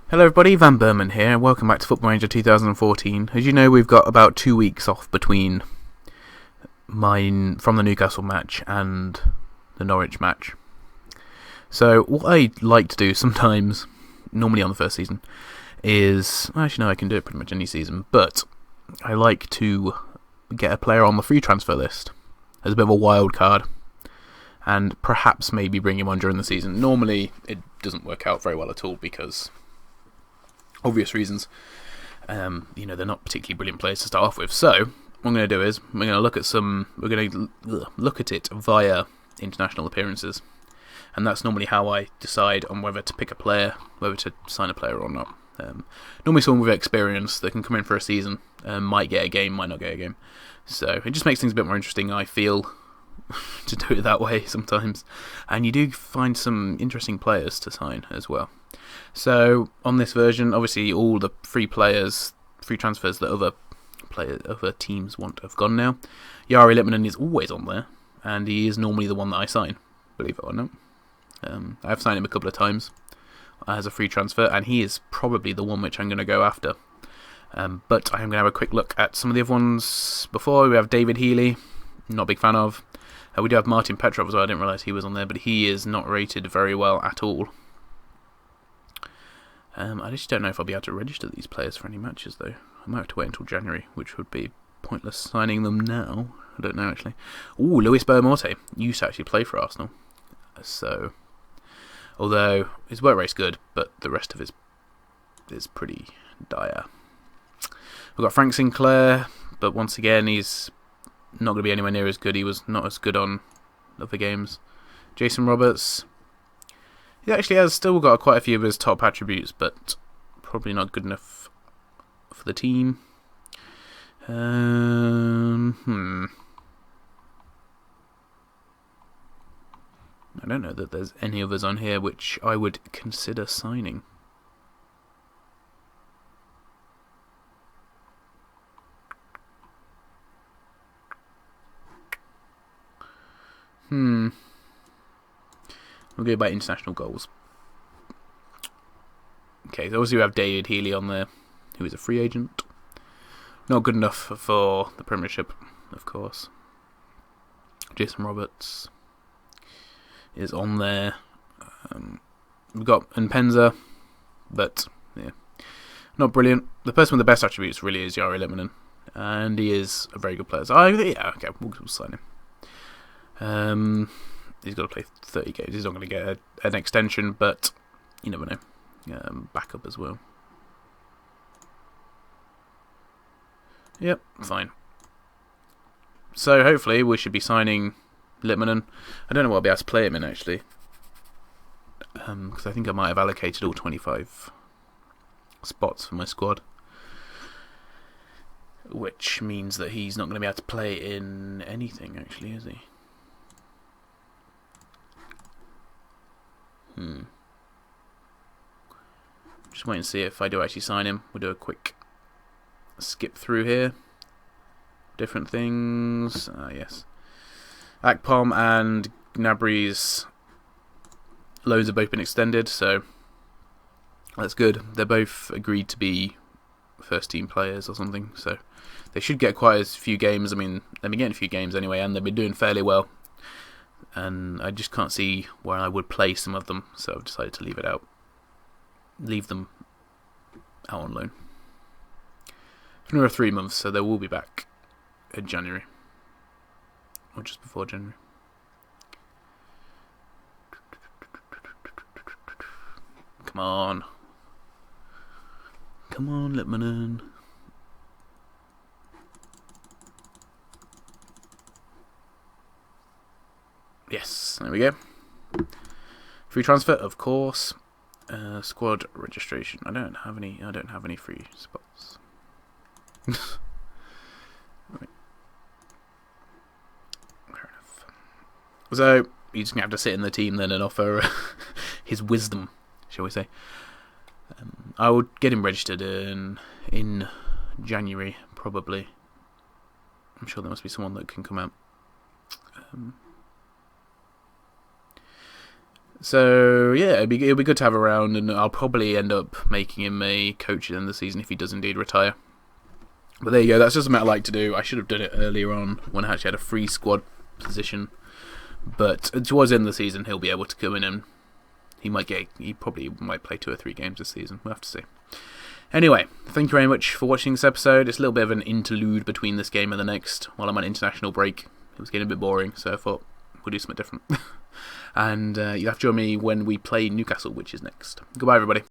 Hello everybody, vanburman here, and welcome back to Football Manger 2014. As you know, we've got about 2 weeks off between mine from the Newcastle match and the Norwich match. So what I like to do sometimes, normally on the first season, is... Actually no, I can do it pretty much any season, but I like to get a player on the free transfer list as a bit of a wild card, and perhaps maybe bring him on during the season. Normally it doesn't work out very well at all because... obvious reasons. They're not particularly brilliant players to start off with. So what I'm going to do is we're going to look at it via international appearances, and that's normally how I decide on whether to pick a player, whether to sign a player or not. Normally someone with experience that can come in for a season might get a game, might not get a game. So it just makes things a bit more interesting, I feel, to do it that way sometimes. And you do find some interesting players to sign as well. So on this version, obviously all the free transfers that other teams want have gone now. Jari Litmanen is always on there, and he is normally the one that I sign, believe it or not. I've signed him a couple of times as a free transfer, and he is probably the one which I'm going to go after. But I am going to have a quick look at some of the other ones before. We have David Healy, not a big fan of. We do have Martin Petrov as well. I didn't realise he was on there, but he is not rated very well at all. I just don't know if I'll be able to register these players for any matches, though. I might have to wait until January, which would be pointless signing them now. I don't know, actually. Ooh, Luis Boamorte used to actually play for Arsenal. So, although his work rate's good, but the rest of it is pretty dire. We've got Frank Sinclair, but once again, he's not going to be anywhere near as good. He was not as good on other games. Jason Roberts... he actually has still got quite a few of his top attributes, but probably not good enough for the team. I don't know that there's any others on here which I would consider signing. We'll go by international goals. Okay, so obviously we have David Healy on there, who is a free agent. Not good enough for the Premiership, of course. Jason Roberts is on there. We've got Mpenza, but yeah, not brilliant. The person with the best attributes really is Jari Litmanen, and he is a very good player. So we'll sign him. He's got to play 30 games. He's not going to get an extension, but you never know. Backup as well. Yep, fine. So hopefully we should be signing Litmanen. I don't know what I'll be able to play him in, actually. Because I think I might have allocated all 25 spots for my squad. Which means that he's not going to be able to play in anything, actually, is he? Just wait and see if I do actually sign him. We'll do a quick skip through here. Different things. Yes. Akpom and Gnabry's loans have both been extended, so that's good. They're both agreed to be first team players or something, so they should get quite a few games. I mean, they've been getting a few games anyway, and they've been doing fairly well. And I just can't see where I would play some of them, so I've decided to leave them out on loan. For another 3 months, so they will be back in January, or just before January. Come on, Litmanen. Yes, there we go. Free transfer, of course. Squad registration. I don't have any free spots. Right. Fair enough. So he's gonna have to sit in the team then and offer his wisdom, shall we say? I would get him registered in January, probably. I'm sure there must be someone that can come out. So yeah, it'll be good to have around, and I'll probably end up making him a coach at the end of the season if he does indeed retire. But there you go. That's just something I like to do. I should have done it earlier on when I actually had a free squad position. But towards the end of the season, he'll be able to come in and he probably might play 2 or 3 games this season. We'll have to see. Anyway, thank you very much for watching this episode. It's a little bit of an interlude between this game and the next while I'm on international break. It was getting a bit boring, so I thought we'll do something different. And you'll have to join me when we play Newcastle, which is next. Goodbye, everybody.